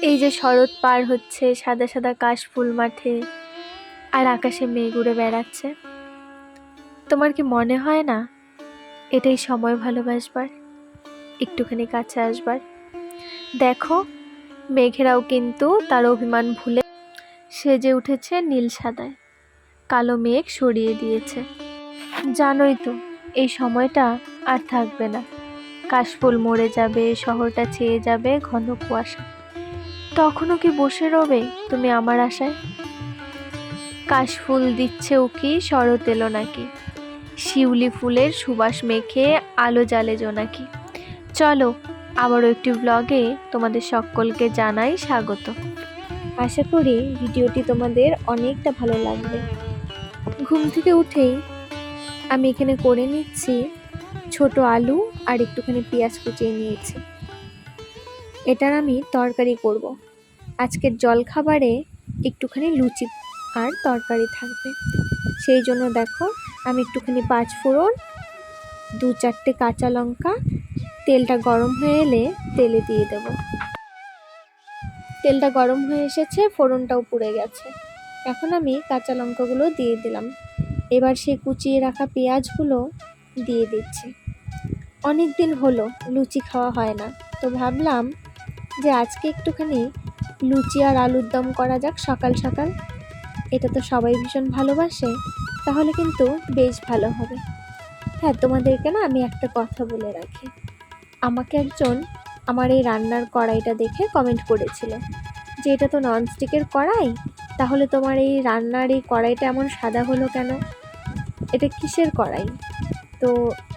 এই যে শরৎ পার হচ্ছে, সাদা সাদা কাশফুল মাঠে আর আকাশে মেঘ উড়ে বেড়াচ্ছে। তোমার কি মনে হয় না এটাই সময় ভালোবাসবার, একটুখানি কাছে আসবার? দেখো, মেঘেরাও কিন্তু তার অভিমান ভুলে সেজে উঠেছে নীল সাদায়, কালো মেঘ সরিয়ে দিয়েছে। জানোই তো এই সময়টা আর থাকবে না, কাশফুল মরে যাবে, শহরটা ছেয়ে যাবে ঘন কুয়াশা। তখনও কি বসে রবে তুমি আমার আশায়? কাশফুল দিচ্ছে উকি, শরৎ এলো নাকি, শিউলি ফুলের সুবাস মেখে আলো জ্বালে জোনাকি। চলো আবারও একটি ব্লগে তোমাদের সকলকে জানাই স্বাগত। আশা করি ভিডিওটি তোমাদের অনেকটা ভালো লাগবে। ঘুম থেকে উঠেই আমি এখানে করে নিচ্ছি ছোট আলু আর একটুখানি পেঁয়াজ কুচিয়ে নিয়েছি। এটার আমি তরকারি করব। আজকের জলখাবারে একটুখানি লুচি আর তরকারি থাকবে, সেই জন্য দেখো আমি একটুখানি 5 ফোড়ন, 2-4টে কাঁচা লঙ্কা, তেলটা গরম হয়ে এলে তেলে দিয়ে দেব। তেলটা গরম হয়ে এসেছে, ফোড়নটাও পুড়ে গেছে। এখন আমি কাঁচা লঙ্কাগুলো দিয়ে দিলাম। এবার সেই কুচিয়ে রাখা পেঁয়াজগুলো দিয়ে দিচ্ছি। অনেক দিন হলো লুচি খাওয়া হয় না, তো ভাবলাম যে আজকে একটুখানি লুচি আর আলুর দম করা যাক সকাল সকাল। এটা তো সবাই ভীষণ ভালোবাসে, তাহলে কিন্তু বেশ ভালো হবে। হ্যাঁ, তোমাদেরকে না আমি একটা কথা বলে রাখি। আমাকে একজন আমার এই রান্নার কড়াইটা দেখে কমেন্ট করেছিল যে এটা তো ননস্টিকের কড়াই, তাহলে তোমার এই রান্নার এই কড়াইটা এমন সাদা হলো কেন, এটা কিসের কড়াই? তো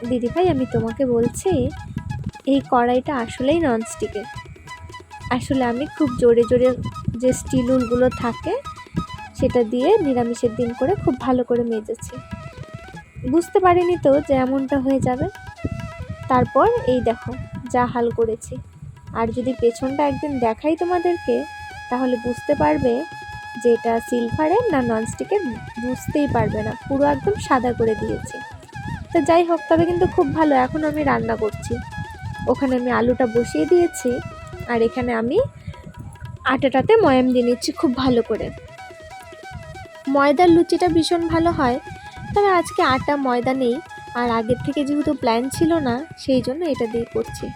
দিদিভাই, আমি তোমাকে বলছি এই কড়াইটা আসলেই ননস্টিকের। আসলে আমি খুব জোরে জোরে যে স্টিল উলগুলো থাকে সেটা দিয়ে নিরামিষের দিন করে খুব ভালো করে মেজেছি। বুঝতে পারিনি তো যে এমনটা হয়ে যাবে। তারপর এই দেখো যা হাল করেছি। আর যদি পেছনটা একদিন দেখাই তোমাদেরকে, তাহলে বুঝতে পারবে যে এটা সিলভারের না ননস্টিকের, বুঝতেই পারবে না, পুরো একদম সাদা করে দিয়েছি। তো যাই হোক, তবে কিন্তু খুব ভালো। এখন আমি রান্না করছি, ওখানে আমি আলুটা বসিয়ে দিয়েছি আর এখানে আমি আটাটাতে ময়াম দিয়ে নিচ্ছি খুব ভালো করে। ময়দার লুচিটা ভীষণ ভালো হয়, তবে আজকে আটা ময়দা নেই, আর আগের থেকে যেহেতু প্ল্যান ছিল না, সেই জন্য এটা দিয়ে করছি।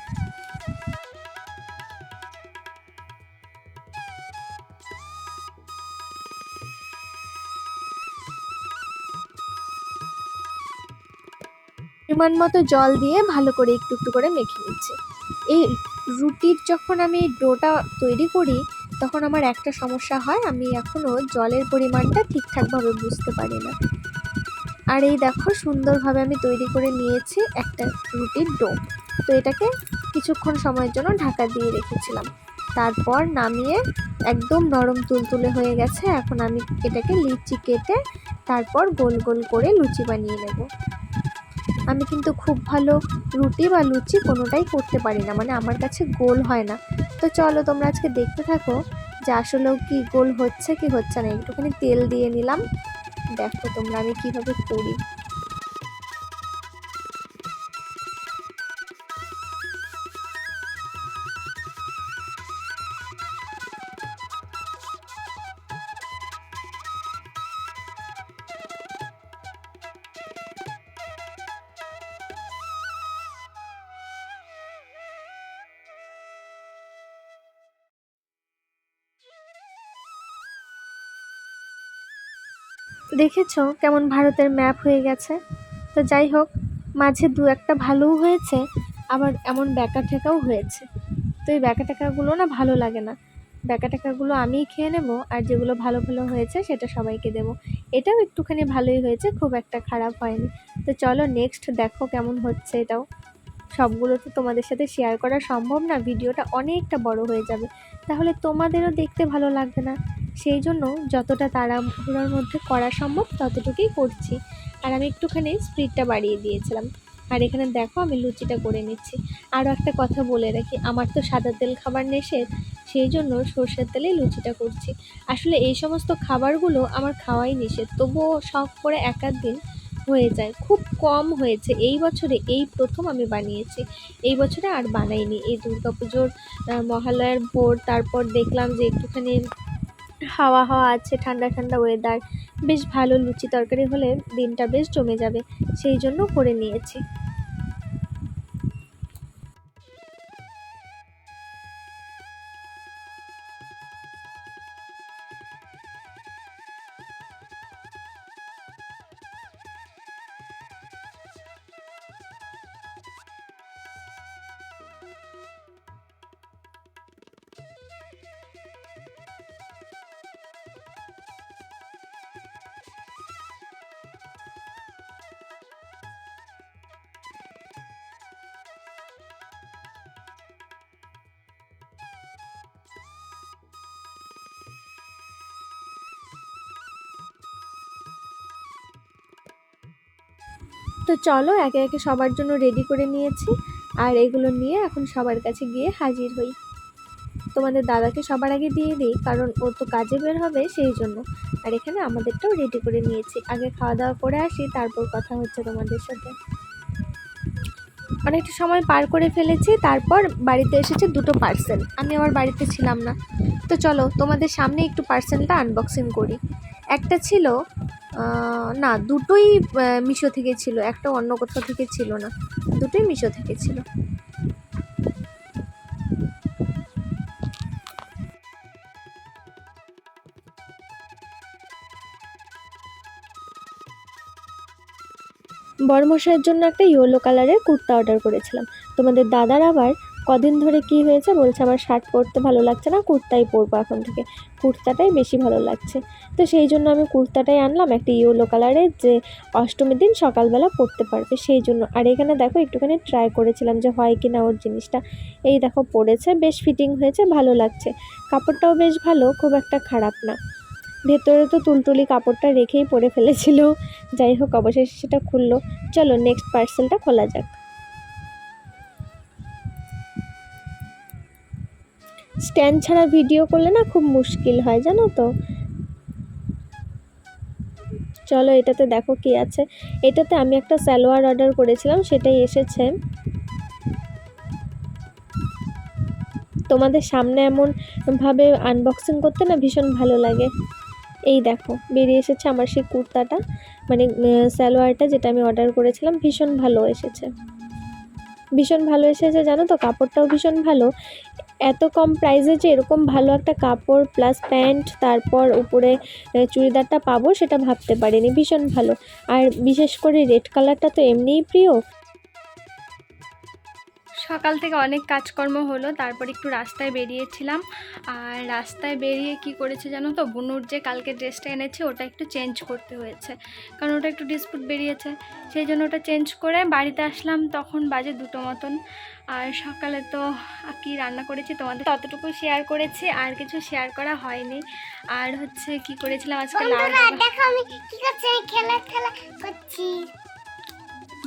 পরিমাণ মতো জল দিয়ে ভালো করে একটু একটু করে মেখে নিচ্ছি। এই রুটির যখন আমি ডোটা তৈরি করি, তখন আমার একটা সমস্যা হয়, আমি এখনও জলের পরিমাণটা ঠিকঠাকভাবে বুঝতে পারি না। আর এই দেখো সুন্দরভাবে আমি তৈরি করে নিয়েছি একটা রুটির ডো। তো এটাকে কিছুক্ষণ সময়ের জন্য ঢাকা দিয়ে রেখেছিলাম, তারপর নামিয়ে একদম নরম তুলতুলে হয়ে গেছে। এখন আমি এটাকে লিচি কেটে তারপর গোল গোল করে লুচি বানিয়ে নেব। আমি কিন্তু খুব ভালো রুটি বা লুচি কোনোটাই করতে পারি না, মানে আমার কাছে গোল হয় না। তো চলো তোমরা আজকে দেখতে থাকো যে আসলেও কি গোল হচ্ছে কি হচ্ছে না। একটুখানি তেল দিয়ে নিলাম, দেখো তোমরা আমি কিভাবে করি। দেখেছো কেমন ভারতের ম্যাপ হয়ে গেছে? তো যাই হোক, মাঝে দু একটা ভালোও হয়েছে, আবার এমন ব্যাকা ঠেকাও হয়েছে। তো এই ব্যাকা টেকাগুলো না ভালো লাগে না। ব্যাকা টেকাগুলো আমিই খেয়ে নেব, আর যেগুলো ভালো ভালো হয়েছে সেটা সবাইকে দেব। এটাও একটুখানি ভালোই হয়েছে, খুব একটা খারাপ হয়নি। তো চলো নেক্সট দেখো কেমন হচ্ছে। এটাও সবগুলো তো তোমাদের সাথে শেয়ার করা সম্ভব না, ভিডিওটা অনেকটা বড় হয়ে যাবে, তাহলে তোমাদেরও দেখতে ভালো লাগবে না। সেই জন্য যতটা তাড়াহুড়োর মধ্যে করা সম্ভব ততটুকুই করছি। আর আমি একটুখানি স্পিডটা বাড়িয়ে দিয়েছিলাম। আর এখানে দেখো আমি লুচিটা করে নিচ্ছি। আরও একটা কথা বলে রাখি, আমার তো সাদা তেল খাবার নিষেধ, সেই জন্য সর্ষের তেলেই লুচিটা করছি। আসলে এই সমস্ত খাবারগুলো আমার খাওয়াই নিষেধ, তবুও শখ করে এক আধ দিন হয়ে যায়, খুব কম হয়েছে। এই বছরে এই প্রথম আমি বানিয়েছি, এই বছরে আর বানাইনি। এই দুর্গাপুজোর মহালয়ার ভোর, তারপর দেখলাম যে একটুখানি হাওয়া হাওয়া আছে, ঠান্ডা ঠান্ডা ওয়েদার, বেশ ভালো লুচি তরকারি হলে দিনটা বেশ জমে যাবে, সেই জন্য করে নিয়েছি। তো চলো একে একে সবার জন্য রেডি করে নিয়েছি, আর এগুলো নিয়ে এখন সবার কাছে গিয়ে হাজির হই। তোমাদের দাদাকে সবার আগে দিয়ে দিই, কারণ ও তো কাজে বের হবে সেই জন্য। আর এখানে আমাদেরটাও রেডি করে নিয়েছি, আগে খাওয়া দাওয়া করে আসি, তারপর কথা হচ্ছে তোমাদের সাথে। অনেকটা সময় পার করে ফেলেছি, তারপর বাড়িতে এসেছে দুটো পার্সেল, আমি আবার বাড়িতে ছিলাম না। তো চলো তোমাদের সামনে একটু পার্সেলটা আনবক্সিং করি। একটা ছিল না, দুটোই মিশো থেকে ছিল, একটা অন্য কোথাও থেকে ছিল না, দুটোই মিশো থেকে ছিল। বড়মশাইয়ের জন্য একটা ইয়েলো কালারের কুর্তা অর্ডার করেছিলাম। তোমাদের দাদার আবার কদিন ধরে কি হয়েছে বলছে, আমার শার্ট পরতে ভালো লাগছে না, কুর্তাই পরবো এখন থেকে, কুর্তাটাই বেশি ভালো লাগছে। তো সেই জন্য আমি কুর্তাটাই আনলাম, একটা ইয়েলো কালারের, যে অষ্টমীর দিন সকালবেলা পরতে পারবে সেই জন্য। আর এখানে দেখো একটুখানি ট্রাই করেছিলাম যে হয় কি না ওর জিনিসটা। এই দেখো পরেছে, বেশ ফিটিং হয়েছে, ভালো লাগছে, কাপড়টাও বেশ ভালো, খুব একটা খারাপ না। ভেতরে তো তুলতুলি কাপড়টা রেখেই পরে ফেলেছিল, যাই হোক অবশেষে সেটা খুললো। চলো নেক্সট পার্সেলটা খোলা যাক। স্ট্যান্ড ছাড়া ভিডিও করলে না খুব মুশকিল হয় জানো তো। চলো এটাতে দেখো কি আছে। এটাতে আমি একটা সালোয়ার অর্ডার করেছিলাম, সেটাই এসেছে। তোমাদের সামনে এমন ভাবে আনবক্সিং করতে না ভীষণ ভালো লাগে। এই দেখো বেরিয়ে এসেছে আমার সেই কুর্তাটা, মানে সালোয়ারটা যেটা আমি অর্ডার করেছিলাম, ভীষণ ভালো এসেছে, ভীষণ ভালো এসেছে জানো তো, কাপড়টাও ভীষণ ভালো। এত কম প্রাইসে যে এরকম ভালো একটা কাপড় প্লাস প্যান্ট, তারপর উপরে চুড়িদারটা পাবো সেটা ভাবতে পারিনি, ভীষণ ভালো। আর বিশেষ করে রেড কালারটা তো এমনিই প্রিয়। সকাল থেকে অনেক কাজকর্ম হলো, তারপর একটু রাস্তায় বেরিয়েছিলাম। আর রাস্তায় বেরিয়ে কি করেছে জানো তো, বুনুর যে কালকে ড্রেসটা এনেছে ওটা একটু চেঞ্জ করতে হয়েছে, কারণ ওটা একটু ডিসপুট বেরিয়েছে, সেই জন্য ওটা চেঞ্জ করে বাড়িতে আসলাম, তখন বাজে 2টো মতন। আর সকালে তো কি রান্না করেছি তোমাদের ততটুকু শেয়ার করেছি, আর কিছু শেয়ার করা হয়নি। আর হচ্ছে কি করেছিলাম আজকে,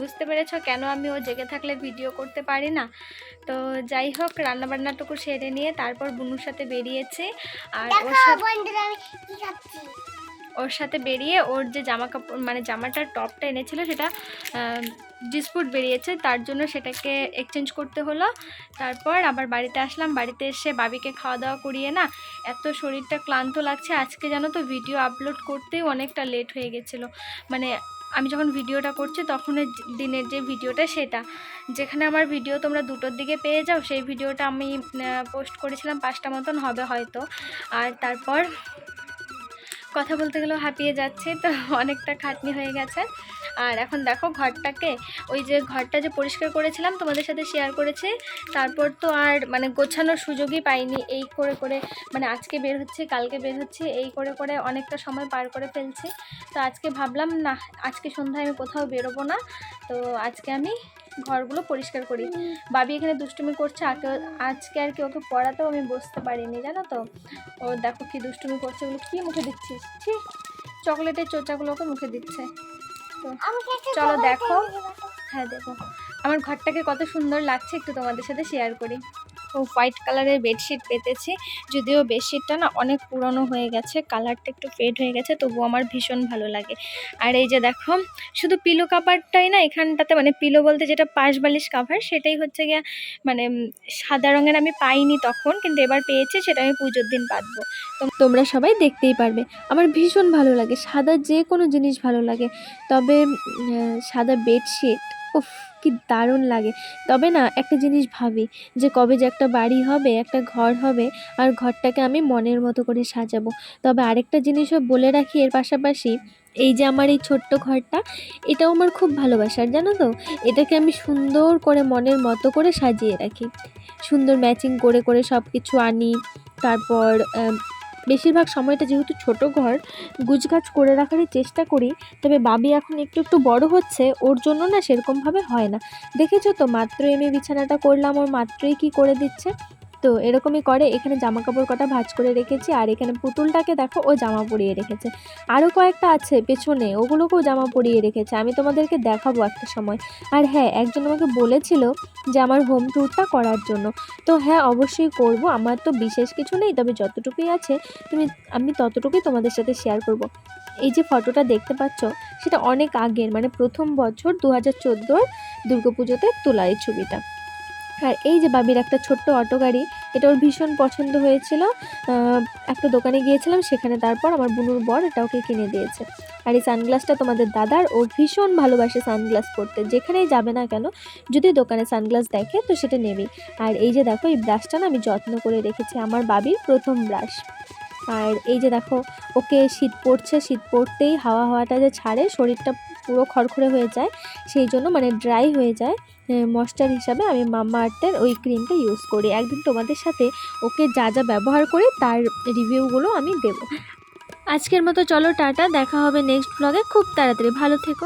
বুঝতে পেরেছো কেন আমি ও জেগে থাকলে ভিডিও করতে পারি না। তো যাই হোক, রান্নাবান্নাটুকু সেরে নিয়ে তারপর বুনুর সাথে বেরিয়েছি। আর ওর সাথে বেরিয়ে ওর যে জামা কাপড়, মানে জামাটার টপটা এনেছিল সেটা ডিসপুট বেরিয়েছে, তার জন্য সেটাকে এক্সচেঞ্জ করতে হলো। তারপর আবার বাড়িতে আসলাম, বাড়িতে এসে বাবিকে খাওয়া দাওয়া করিয়ে না এত শরীরটা ক্লান্ত লাগছে আজকে জানো তো, ভিডিও আপলোড করতেই অনেকটা লেট হয়ে গেছিলো। মানে আমি যখন ভিডিওটা করছি তখনের দিনের যে ভিডিওটা, সেটা যেখানে আমার ভিডিও তোমরা 2টোর দিকে পেয়ে যাও, সেই ভিডিওটা আমি পোস্ট করেছিলাম 5টা মতন হবে হয়তো। আর তারপর কথা বলতে গেলেও হাঁপিয়ে যাচ্ছে, তো অনেকটা খাটনি হয়ে গেছে। আর এখন দেখো ঘরটাকে, ওই যে ঘরটা যে পরিষ্কার করেছিলাম তোমাদের সাথে শেয়ার করেছি, তারপর তো আর মানে গোছানোর সুযোগই পাইনি, এই করে করে মানে আজকে বের হচ্ছে কালকে বের হচ্ছে, এই করে করে অনেকটা সময় পার করে ফেলছি। তো আজকে ভাবলাম না, আজকে সন্ধ্যায় আমি কোথাও বেরোবো না, তো আজকে আমি ঘরগুলো পরিষ্কার করি। বাবি এখানে দুষ্টুমি করছে, আজকে আর কি ওকে পড়াতেও আমি বসতে পারিনি জানো তো। ও দেখো কি দুষ্টুমি করছে, ওগুলো কি মুখে দিচ্ছিস, ঠিক চকলেটের চোচাগুলো ওকে মুখে দিচ্ছে। তো চলো দেখো, হ্যাঁ দেখো আমার ঘরটাকে কত সুন্দর লাগছে, একটু তোমাদের সাথে শেয়ার করি। হোয়াইট কালারের বেডশিট পেতেছি। যদিও বেডশিটটা না অনেক পুরনো হয়ে গেছে, কালারটা একটু ফেড হয়ে গেছে, তবুও আমার ভীষণ ভালো লাগে। আর এই যে দেখো, শুধু পিলো কাভারটাই না এখানটাতে, মানে পিলো বলতে যেটা পাশ বালিশ কাভার, সেটাই হচ্ছে গিয়া মানে সাদা রঙের আমি পাইনি তখন, কিন্তু এবার পেয়েছি, সেটা আমি পুজোর দিন পাতবো। তোমরা সবাই দেখতেই পারবে। আমার ভীষণ ভালো লাগে, সাদা যে কোনো জিনিস ভালো লাগে, তবে সাদা বেডশিট উফ কি দারুণ লাগে। তবে না একটা জিনিস ভাবি যে কবে যে একটা বাড়ি হবে, একটা ঘর হবে, আর ঘরটাকে আমি মনের মতো করে সাজাবো। তবে আরেকটা জিনিসও বলে রাখি এর পাশাপাশি, এই যে আমার এই ছোট্ট ঘরটা, এটাও আমার খুব ভালোবাসার, জানো তো। এটাকে আমি সুন্দর করে মনের মতো করে সাজিয়ে রাখি, সুন্দর ম্যাচিং করে করে সব কিছু আনি। তারপর বেশিরভাগ সময়টা যেহেতু ছোট ঘর, গুছগাছ করে রাখারই চেষ্টা করি। তবে বাবি এখন একটু একটু বড় হচ্ছে, ওর জন্য না সেরকমভাবে হয় না। দেখেছো তো, মাত্রই আমি বিছানাটা করলাম, ওর মাত্রই কি করে দিচ্ছে। তো এরকমই করে। এখানে জামা কাপড় কটা ভাঁজ করে রেখেছি, আর এখানে পুতুলটাকে দেখো ও জামা পরিয়ে রেখেছে। আরও কয়েকটা আছে পেছনে, ওগুলোকেও জামা পরিয়ে রেখেছে, আমি তোমাদেরকে দেখাবো একটা সময়। আর হ্যাঁ, একজন আমাকে বলেছিল যে আমার হোম ট্যুরটা করার জন্য। তো হ্যাঁ, অবশ্যই করব। আমার তো বিশেষ কিছু নেই, তবে যতটুকুই আছে আমি ততটুকুই তোমাদের সাথে শেয়ার করব। এই যে ফটোটা দেখতে পাচ্ছ, সেটা অনেক আগের, মানে প্রথম বছর 2014 দুর্গাপুজোতে তোলা এই ছবিটা। আর এই যে বাবির একটা ছোট্ট অটো গাড়ি, এটা ওর ভীষণ পছন্দ হয়েছিল। একটা দোকানে গিয়েছিলাম, সেখানে তারপর আমার বুনুর বর এটা ওকে কিনে দিয়েছে। আর এই সানগ্লাসটা তোমাদের দাদার, ও ভীষণ ভালোবাসে সানগ্লাস পরতে, যেখানেই যাবে না কেন যদি দোকানে সানগ্লাস দেখে তো সেটা নেবেই। আর এই যে দেখো, এই ব্রাশটা না আমি যত্ন করে রেখেছি, আমার বাবির প্রথম ব্রাশ। আর এই যে দেখো, ওকে শীত পড়ছে, শীত পড়তেই হাওয়াটা যে ছাড়ে, শরীরটা পুরো খড়খড়ে হয়ে যায়, সেই জন্য মানে ড্রাই হয়ে যায়, ময়েশ্চার হিসাবে আমি মাম্মা আর্থের ওই ক্রিমটা ইউজ করি। একদিন তোমাদের সাথে ওকে যা যা ব্যবহার করি তার রিভিউগুলো আমি দেবো। আজকের মতো চলো টাটা, দেখা হবে নেক্সট ব্লগে খুব তাড়াতাড়ি। ভালো থেকো।